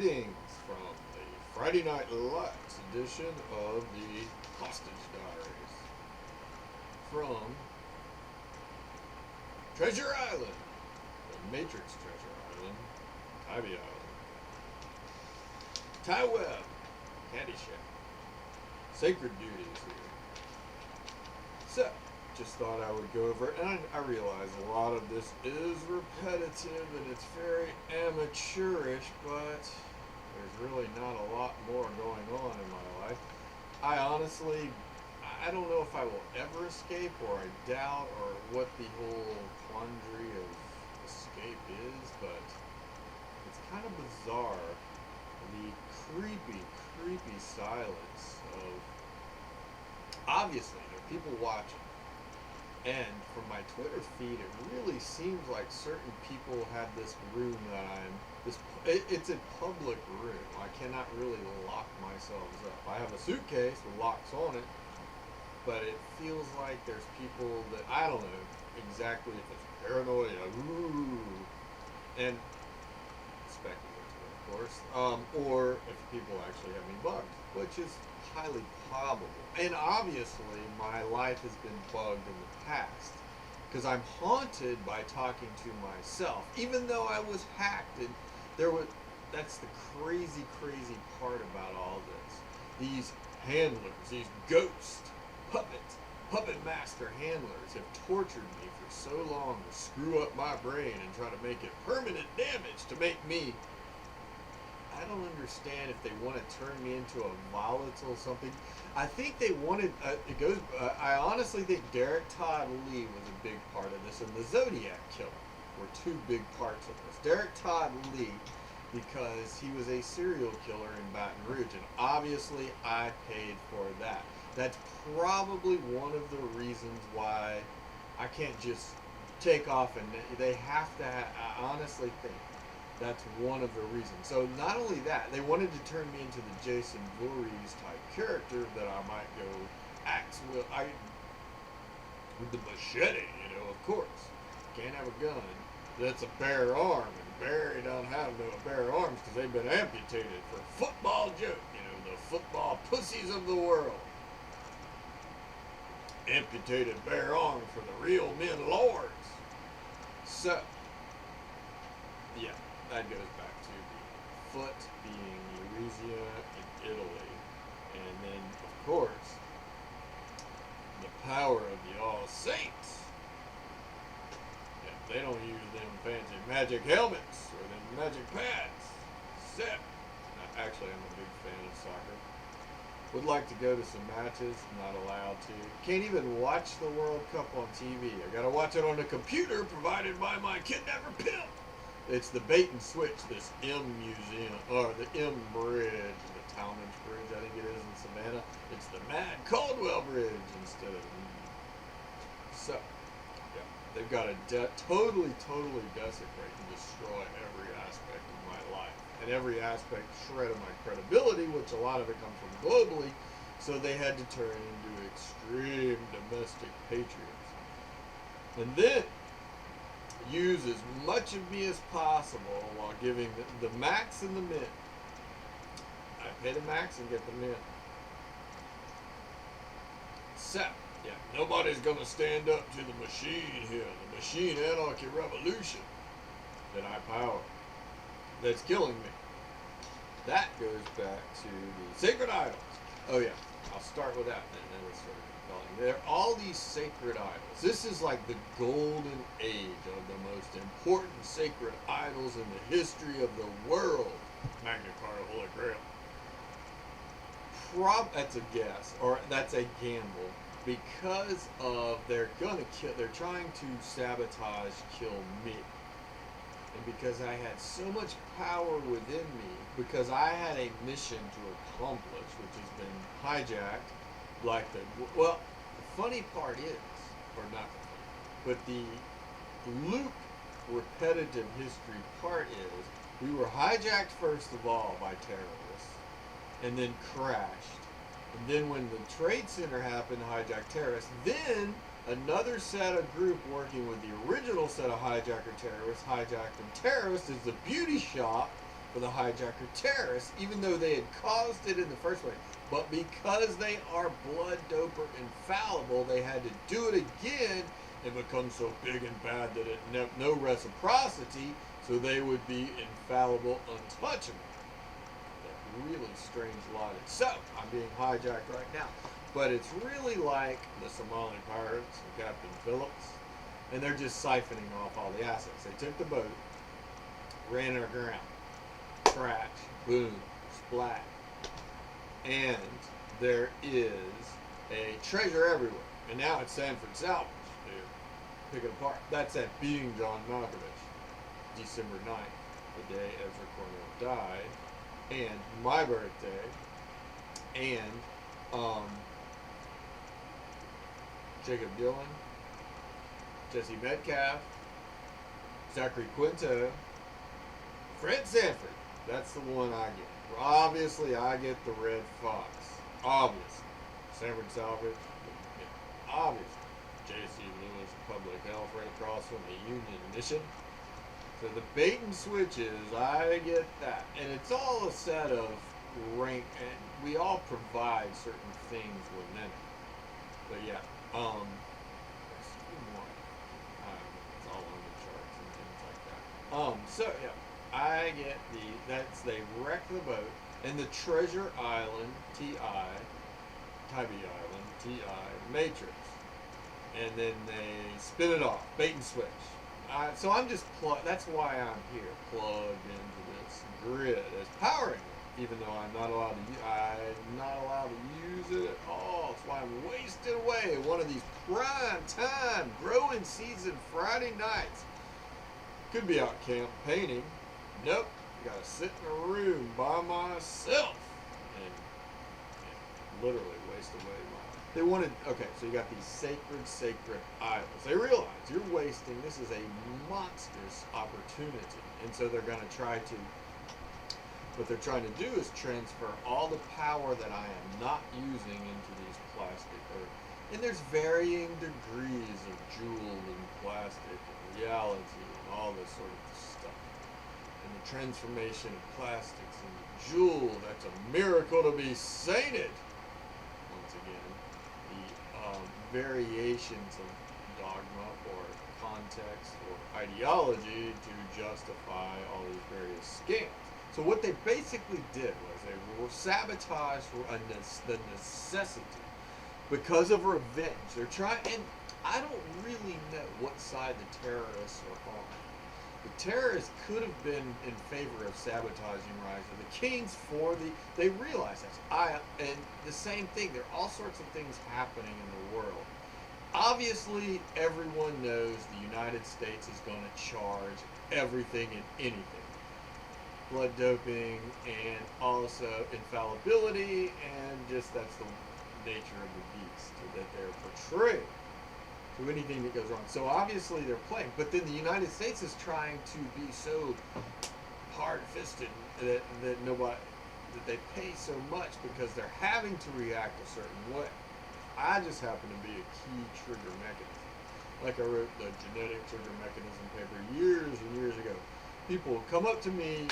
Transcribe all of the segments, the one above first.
Greetings from the Friday Night Lights edition of the Hostage Diaries from Treasure Island, the Matrix Treasure Island, Tybee Island, Ty Webb, Caddyshack, Sacred Duties here. So, just thought I would go over it, and I realize a lot of this is repetitive and it's very amateurish, but there's really not a lot more going on in my life. I don't know if I will ever escape, or I doubt, or what the whole quandary of escape is, but it's kind of bizarre. The creepy silence of, obviously, there are people watching. And from my Twitter feed, it really seems like certain people have this room that it's a public room. I cannot really lock myself up. I have a suitcase with locks on it, but it feels like there's people that, I don't know exactly if it's paranoia, and speculative, of course, or if people actually have me bugged, which is highly probable. And obviously my life has been bugged in the past because I'm haunted by talking to myself, even though I was hacked. And that's the crazy part about all this. These handlers, these ghost puppet master handlers have tortured me for so long to screw up my brain and try to make it permanent damage to make me, I don't understand if they want to turn me into a volatile something. I think they wanted, I honestly think Derek Todd Lee was a big part of this, and the Zodiac Killer were two big parts of this. Derek Todd Lee, because he was a serial killer in Baton Rouge, and obviously I paid for that. That's probably one of the reasons why I can't just take off, and they have to I honestly think that's one of the reasons. So not only that, they wanted to turn me into the Jason Voorhees type character that I might go with the machete, of course. Can't have a gun that's a bare arm, and Barry don't have no bare arms because they've been amputated for football joke, the football pussies of the world. Amputated bare arm for the real men lords. So, yeah. That goes back to the foot being Louisiana and Italy. And then, of course, the power of the All Saints. Yeah, they don't use them fancy magic helmets or them magic pads. Except, actually, I'm a big fan of soccer. Would like to go to some matches, not allowed to. Can't even watch the World Cup on TV. I gotta watch it on the computer provided by my kidnapper pimp. It's the bait and switch, this M Museum, or the M Bridge, the Talmadge Bridge, I think it is in Savannah. It's the Mad Caldwell Bridge instead of So, yeah, they've got to totally desecrate and destroy every aspect of my life. And every aspect, shred of my credibility, which a lot of it comes from globally, so they had to turn into extreme domestic patriots. And then use as much of me as possible while giving the max and the min. I pay the max and get the min. So, yeah, nobody's gonna stand up to the machine here, the machine anarchy revolution that I power, that's killing me. That goes back to the sacred idols. Oh yeah, I'll start with that, and then it's sort of compelling. There are all these sacred idols. This is like the golden age of the most important sacred idols in the history of the world. Magna Carta, Holy Grail. That's a guess, or that's a gamble, because of they're trying to sabotage, kill me. And because I had so much power within me, because I had a mission to accomplish, which has been hijacked, the funny part is, or not the funny, but the loop repetitive history part is, we were hijacked first of all by terrorists, and then crashed. And then when the Trade Center happened, hijacked terrorists, then another set of group working with the original set of hijacker terrorists, hijacked them terrorists, is the beauty shop for the hijacker terrorists, even though they had caused it in the first place. But because they are blood doper infallible, they had to do it again and become so big and bad that it no reciprocity, so they would be infallible, untouchable. That really strange logic. So I'm being hijacked right now, but it's really like the Somali pirates and Captain Phillips, and they're just siphoning off all the assets. They took the boat, ran it aground, crash, boom, splat, and there is a treasure everywhere. And now it's Sanford salvage. They pick it apart. That's at being John Malkovich, December 9th, the day Ezra Cornell died, and my birthday, and Jacob Dylan, Jesse Metcalf, Zachary Quinto, Fred Sanford. That's the one I get. Obviously, I get the Red Fox. Obviously. Sanford Salvage. Yeah. Obviously. J.C. Lewis Public Health right across from the Union Mission. So the bait and switches, I get that. And it's all a set of rank, and we all provide certain things within it. But yeah, there's a few more. It's all on the charts and things like that. So yeah. I get they wreck the boat, and the Treasure Island, T.I., Tybee Island, T.I., Matrix. And then they spin it off, bait and switch. So I'm just, that's why I'm here, plugged into this grid as powering it, even though I'm not allowed to use it at all. That's why I'm wasted away one of these prime time, growing season Friday nights. Could be out campaigning. Nope, I gotta sit in a room by myself and literally waste away my. They wanted, okay, so you got these sacred idols. They realize you're wasting, this is a monstrous opportunity. And so they're gonna try to, what they're trying to do is transfer all the power that I am not using into these plastic earth. And there's varying degrees of jewel and plastic and reality and all this sort of stuff. And the transformation of plastics into jewel, that's a miracle to be sainted. Once again, the variations of dogma or context or ideology to justify all these various scams. So what they basically did was they were sabotaged the necessity because of revenge. They're trying, and I don't really know what side the terrorists are on. The terrorists could have been in favor of sabotaging Rise of the Kings they realize that. And the same thing, there are all sorts of things happening in the world. Obviously, everyone knows the United States is going to charge everything and anything. Blood doping and also infallibility, and just that's the nature of the beast that they're portraying. To anything that goes wrong. So obviously they're playing, but then the United States is trying to be so hard-fisted that they pay so much because they're having to react a certain way. I just happen to be a key trigger mechanism. Like I wrote the genetic trigger mechanism paper years and years ago. People will come up to me,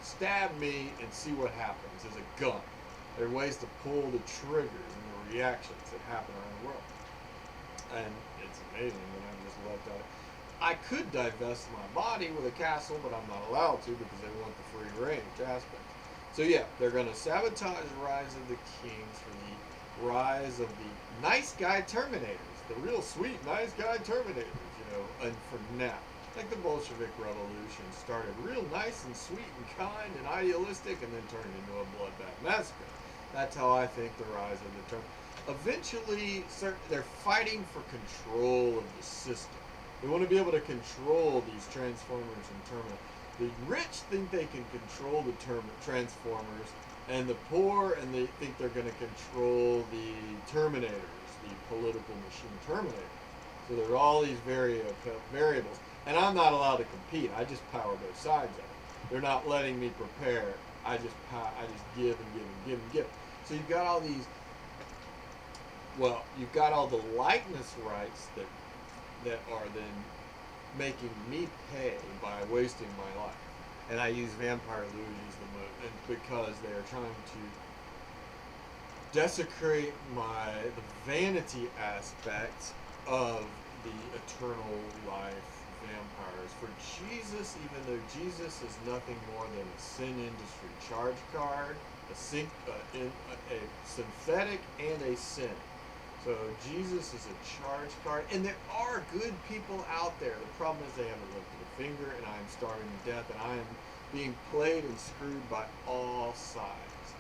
stab me, and see what happens as a gun. There are ways to pull the triggers and the reactions that happen around the world. And it's amazing that I'm just left out. I could divest my body with a castle, but I'm not allowed to because they want the free range aspect. So yeah, they're going to sabotage Rise of the Kings for the rise of the nice guy Terminators, the real sweet nice guy Terminators, and for now. Like the Bolshevik Revolution started real nice and sweet and kind and idealistic and then turned into a bloodbath massacre. That's how I think the rise of the Terminators. Eventually, they're fighting for control of the system. They want to be able to control these Transformers and Terminators. The rich think they can control the Transformers, and the poor and they think they're going to control the Terminators, the political machine Terminators. So there are all these variables, and I'm not allowed to compete. I just power both sides of it. They're not letting me prepare. I just give and give and give and give. So you've got all these. Well, you've got all the likeness rights that are then making me pay by wasting my life. And I use Vampire Louis the most, and because they are trying to desecrate the vanity aspect of the eternal life vampires. For Jesus, even though Jesus is nothing more than a sin industry charge card, a synthetic and a sin. So Jesus is a charge card, and there are good people out there. The problem is they haven't lifted a finger, and I am starving to death, and I am being played and screwed by all sides,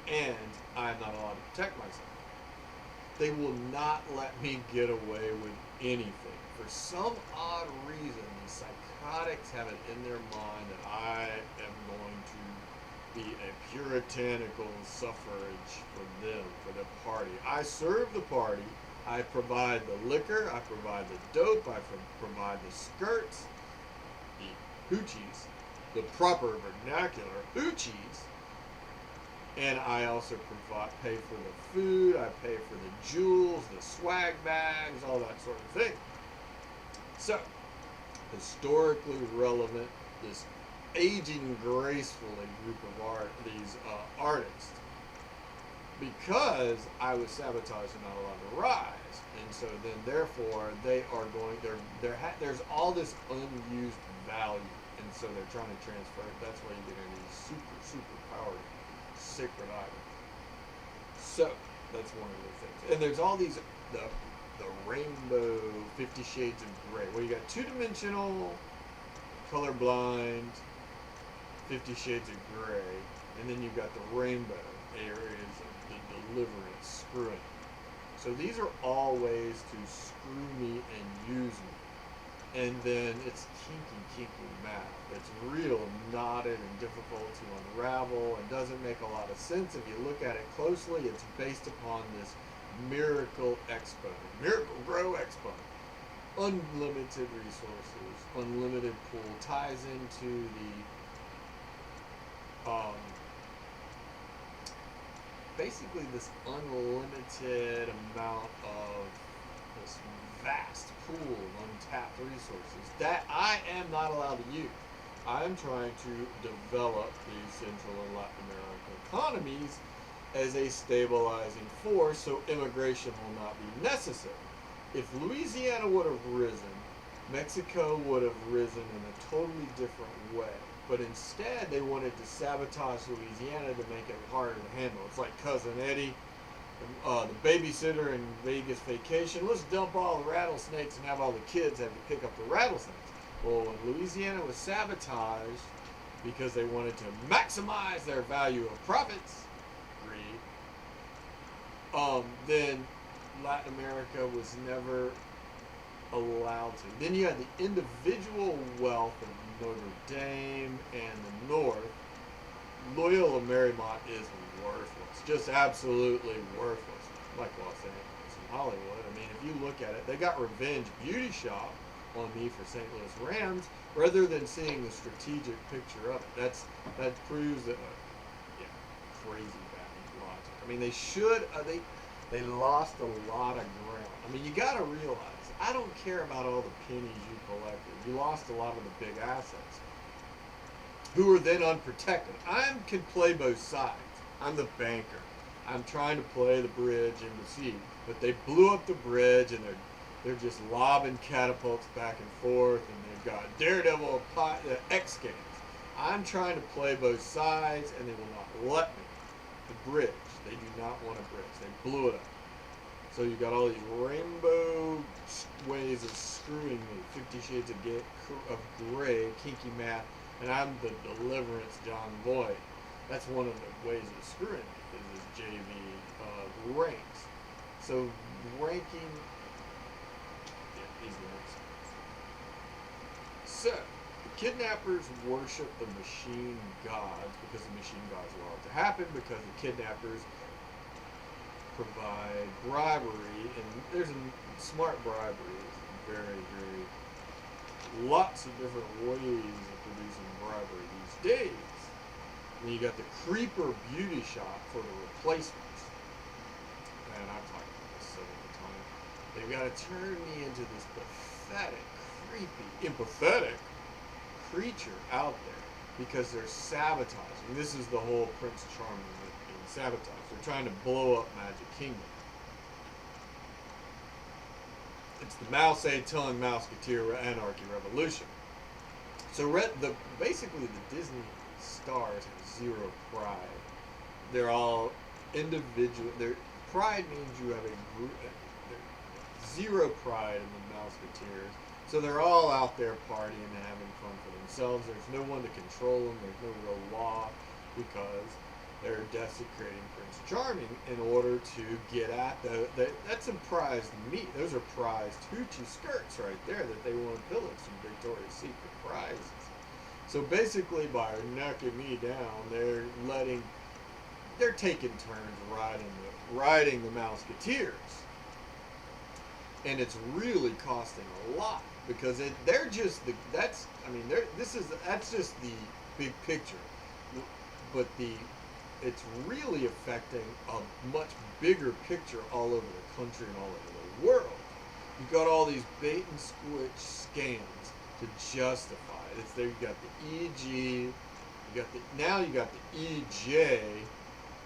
and I'm not allowed to protect myself. They will not let me get away with anything. For some odd reason, these psychotics have it in their mind that I am going to be a puritanical suffrage for them, for the party. I serve the party. I provide the liquor. I provide the dope. I provide the skirts, the hoochies, the proper vernacular hoochies. And I also pay for the food, I pay for the jewels, the swag bags, all that sort of thing. So, historically relevant, this aging gracefully group of artists, because I was sabotaged and not allowed to rise, and so then therefore they are going. There's all this unused value, and so they're trying to transfer it. That's why you get into these super powered sacred items. So that's one of the things. And there's all these the rainbow 50 Shades of Gray. Well, you got two-dimensional, colorblind, 50 Shades of Gray, and then you've got the rainbow areas of the deliverance screwing. So these are all ways to screw me and use me. And then it's kinky math. It's real knotted and difficult to unravel and doesn't make a lot of sense. If you look at it closely, it's based upon this miracle exponent, miracle grow exponent. Unlimited resources, unlimited pool, ties into the basically this unlimited amount of this vast pool of untapped resources that I am not allowed to use. I'm trying to develop these Central and Latin American economies as a stabilizing force so immigration will not be necessary. If Louisiana would have risen, Mexico would have risen in a totally different way. But instead, they wanted to sabotage Louisiana to make it harder to handle. It's like Cousin Eddie, the babysitter in Vegas Vacation. Let's dump all the rattlesnakes and have all the kids have to pick up the rattlesnakes. Well, when Louisiana was sabotaged because they wanted to maximize their value of profits, greed, then Latin America was never allowed to. Then you had the individual wealth of Notre Dame and the North. Loyola Marymount is worthless, just absolutely worthless, like Los Angeles and Hollywood. I mean, if you look at it, they got revenge beauty shop on me for St. Louis Rams rather than seeing the strategic picture of it. That proves that crazy bad logic. I mean, they should they lost a lot of ground. I mean, you got to realize, I don't care about all the pennies you collected. You lost a lot of the big assets, who are then unprotected. I can play both sides. I'm the banker. I'm trying to play the bridge in the sea, but they blew up the bridge and they're just lobbing catapults back and forth, and they've got Daredevil X Games. I'm trying to play both sides, and they will not let me. The bridge. They do not want a bridge. They blew it up. So you got all these rainbow ways of screwing me. 50 Shades of Gray, kinky math, and I'm the deliverance John Lloyd. That's one of the ways of screwing me, is this JV ranks. So ranking, these ranks. So the kidnappers worship the machine gods because the machine gods allow it to happen, because the kidnappers provide bribery, and there's a smart bribery. Very lots of different ways of producing bribery these days. And you got the creeper beauty shop for the replacements. And I've talked about this several times. They've got to turn me into this pathetic, creepy, empathetic creature out there. because they're sabotaging. This is the whole Prince Charming being sabotaged. They're trying to blow up Magic Kingdom. It's the Mouse A telling Mouseketeer Anarchy Revolution. So basically the Disney stars have zero pride. They're all individual. Pride means you have a group. Zero pride in the Mouseketeers. So they're all out there partying and having fun for themselves. There's no one to control them. There's no real law because they're desecrating Prince Charming in order to get at that's some prized meat. Those are prized hoochie skirts right there that they want to pillage from Victoria's Secret prizes. So basically, by knocking me down, they're taking turns riding the Mouseketeers, and it's really costing a lot because that's just the big picture, but it's really affecting a much bigger picture all over the country and all over the world. You've got all these bait and switch scams to justify it. It's there. You got the EG, you got the EJ,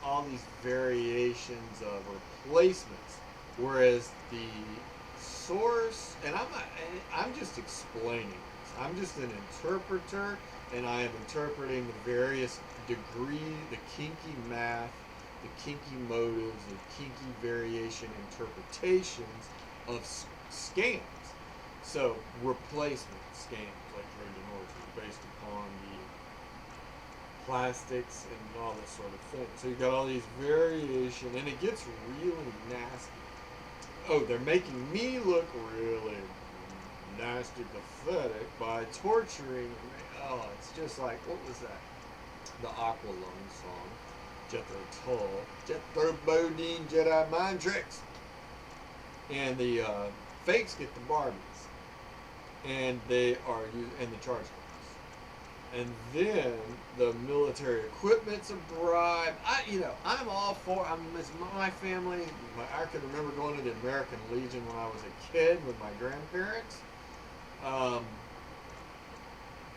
all these variations of replacements, whereas the source, and I'm just explaining this. I'm just an interpreter, and I am interpreting the various degrees, the kinky math, the kinky motives, the kinky variation interpretations of scams. So replacement scams like Trojan horses based upon the plastics and all this sort of thing. So you got all these variation, and it gets really nasty. Oh, they're making me look really nasty, pathetic by torturing me. Oh, it's just like, what was that? The Aqualung song, Jethro Tull, Jethro Bodine, Jedi Mind Tricks. And the fakes get the Barbies, and the charge cards. And then the military equipment's a bribe. I'm all for. It's my family. I can remember going to the American Legion when I was a kid with my grandparents.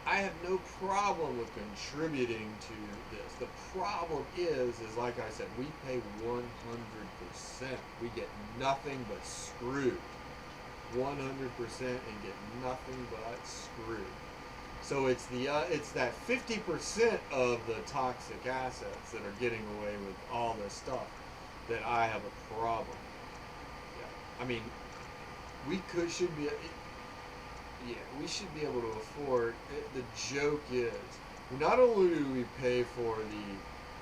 I have no problem with contributing to this. The problem is like I said, we pay 100%. We get nothing but screwed. 100% and get nothing but screwed. So it's that 50% of the toxic assets that are getting away with all this stuff that I have a problem. Yeah, I mean, we should be able to afford. The joke is, not only do we pay for the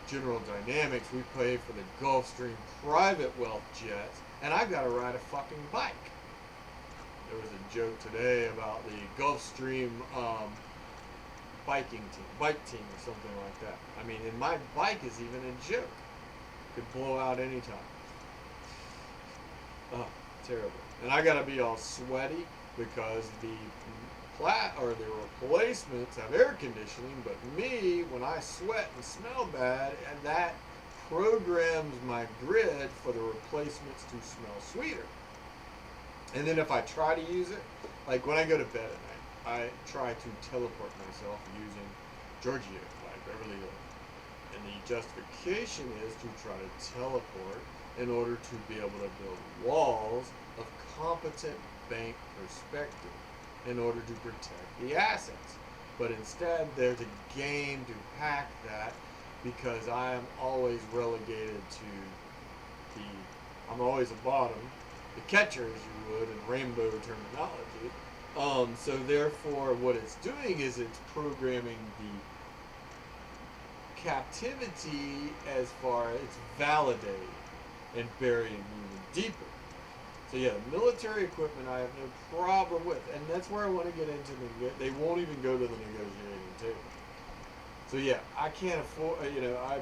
General Dynamics, we pay for the Gulfstream private wealth jets, and I've got to ride a fucking bike. There was a joke today about the Gulfstream bike team or something like that. I mean, and my bike is even a joke. Could blow out anytime. Oh, terrible. And I gotta be all sweaty because the replacements have air conditioning, but me, when I sweat and smell bad, and that programs my grid for the replacements to smell sweeter. And then if I try to use it, like when I go to bed at night, I try to teleport myself using Giorgio, like Beverly Hills. And the justification is to try to teleport in order to be able to build walls of competent bank perspective in order to protect the assets. But instead, there's a game to hack that because I am always relegated to I'm always a bottom, the catcher, as you would, in rainbow terminology. So therefore, what it's doing is it's programming the captivity as far as it's validating and burying even deeper. So yeah, military equipment I have no problem with, and that's where I want to get into they won't even go to the negotiating table. So yeah, I can't afford, I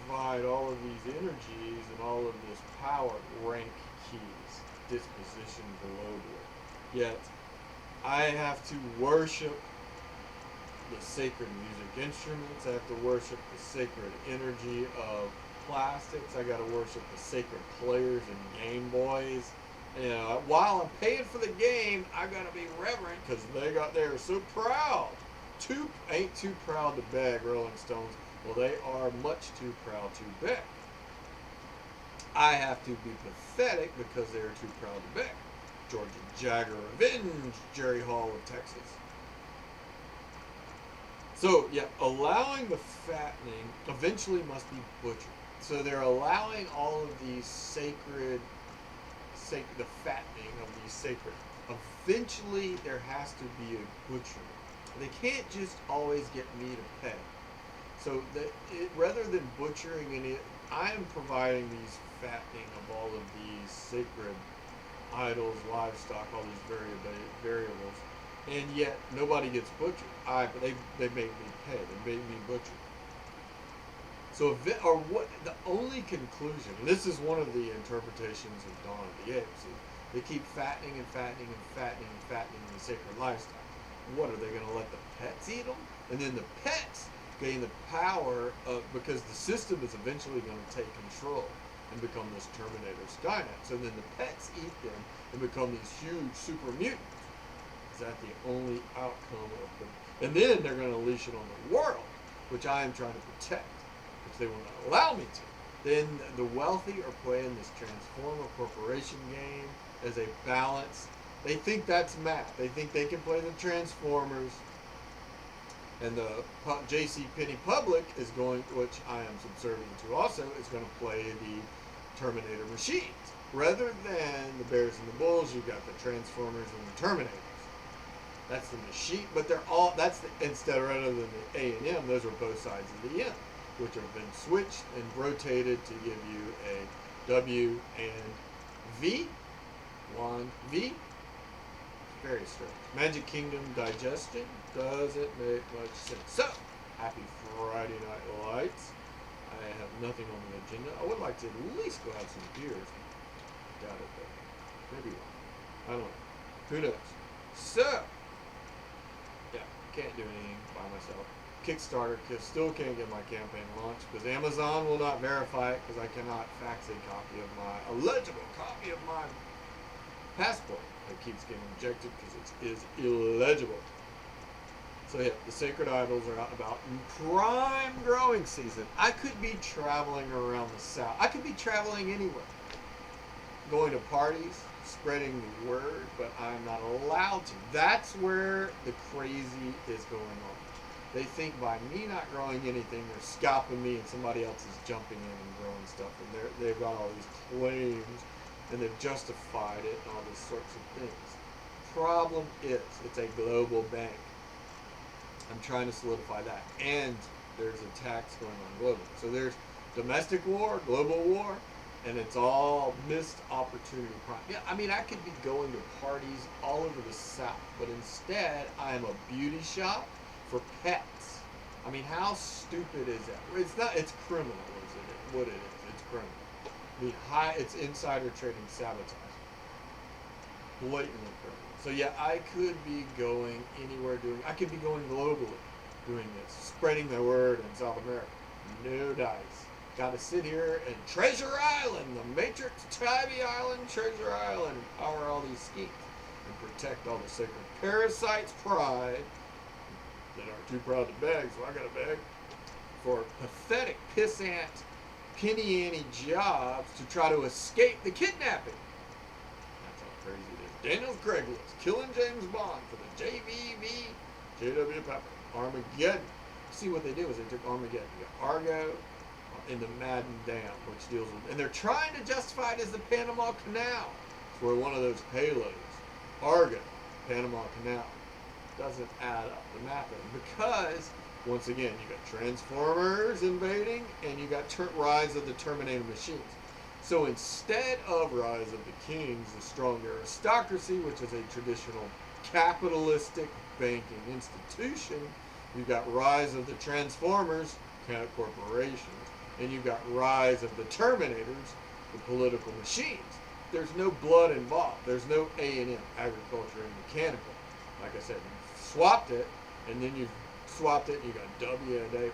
provide all of these energies and all of this power, rank keys, disposition globally. Yet, I have to worship the sacred music instruments. I have to worship the sacred energy of plastics. I got to worship the sacred players and Game Boys. While I'm paying for the game, I got to be reverent because they are so proud ain't too proud to beg, Rolling Stones. Well, they are much too proud to beg. I have to be pathetic because they are too proud to beg. Georgia Jagger Revenge, Jerry Hall of Texas. So, yeah, allowing the fattening eventually must be butchered. So they're allowing all of these the fattening of these sacred. Eventually, there has to be a butchery. They can't just always get me to pay. So rather than butchering any, I am providing these fattening of all of these sacred idols, livestock, all these variables, and yet nobody gets butchered. But they make me pay. They make me butcher. So, what the only conclusion, and this is one of the interpretations of Dawn of the Apes, is they keep fattening and fattening and fattening and fattening the sacred livestock. What are they going to let the pets eat them? And then the pets gain the power of, because the system is eventually going to take control and become this Terminator Skynet. So then the pets eat them and become these huge super mutants. Is that the only outcome of them? And then they're going to unleash it on the world, which I am trying to protect, which they will not allow me to. Then the wealthy are playing this Transformer Corporation game as a balance. They think that's math. They think they can play the Transformers, and the J.C. Penney public is going, which I am subservient to also, is going to play the Terminator machines. Rather than the Bears and the Bulls, you've got the Transformers and the Terminators. That's the machine, but they're all, instead rather than the A and M, those are both sides of the M, which have been switched and rotated to give you a W and V, wand V. Very strange. Magic Kingdom digestion doesn't make much sense. So, happy Friday Night Lights. I have nothing on the agenda. I would like to at least go have some beers. Doubt it though. Maybe not. I don't know. Who knows? So, yeah, can't do anything by myself. Kickstarter, still can't get my campaign launched because Amazon will not verify it because I cannot fax a legible copy of my passport. It keeps getting rejected because it is illegible. So yeah, the sacred idols are out and about in prime growing season. I could be traveling around the South. I could be traveling anywhere. Going to parties, spreading the word, but I'm not allowed to. That's where the crazy is going on. They think by me not growing anything, they're scalping me and somebody else is jumping in and growing stuff. And they've got all these claims and they've justified it and all these sorts of things. Problem is, it's a global bank. I'm trying to solidify that. And there's a tax going on globally. So there's domestic war, global war, and it's all missed opportunity crime. Yeah, I mean, I could be going to parties all over the South, but instead I'm a beauty shop for pets. I mean, how stupid is that? It's not, it's criminal, is it? What it is, it's criminal. It's insider trading sabotage. Blatantly criminal. So yeah, I could be going anywhere I could be going globally doing this, spreading the word in South America. No dice. Got to sit here in Treasure Island, the Matrix, Tabby Island, Treasure Island, and power all these schemes and protect all the sacred parasites' pride that aren't too proud to beg, so I got to beg for pathetic pissant penny ante jobs to try to escape the kidnapping. That's how crazy it is. Daniel Craig's killing James Bond for the JVV, J.W. Pepper, Armageddon. See what they do is they took Armageddon. You got Argo in the Madden Dam, which deals with, and they're trying to justify it as the Panama Canal. It's where one of those payloads, Argo, Panama Canal, doesn't add up the math because once again, you got Transformers invading, and you got Rise of the Terminator machines. So instead of Rise of the Kings, the strong aristocracy, which is a traditional capitalistic banking institution, you got Rise of the Transformers, corporations, and you got Rise of the Terminators, the political machines. There's no blood involved. There's no A&M, agriculture and mechanical. Like I said, you swapped it, and then you swapped it, and you got W&A,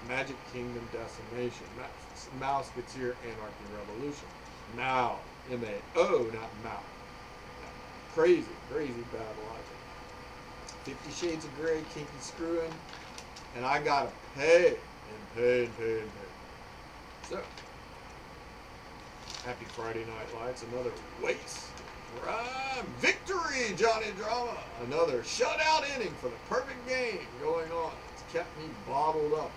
Magic Kingdom Decimation, Mouseketeer Anarchy Revolution. Mao, M-A-O, not Mao. Crazy, crazy bad logic. 50 Shades of Grey, kinky screwing, and I gotta pay and pay and pay and pay. So, happy Friday Night Lights, another waste. Prime victory, Johnny Drama. Another shutout inning for the perfect game going on. It's kept me bottled up.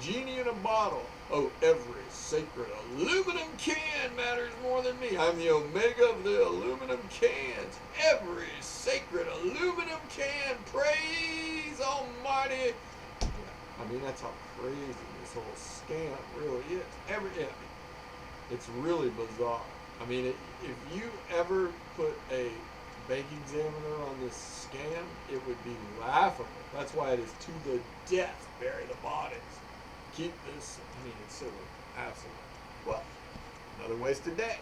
Genie in a bottle. Oh, every sacred aluminum can matters more than me. I'm the omega of the aluminum cans. Every sacred aluminum can. Praise Almighty. I mean, that's how crazy this whole scam really is. It's really bizarre. I mean, if you ever put a bank examiner on this scam, it would be laughable. That's why it is to the death, bury the bodies. Keep this, I mean, it's so absolute. Well, another wasted day.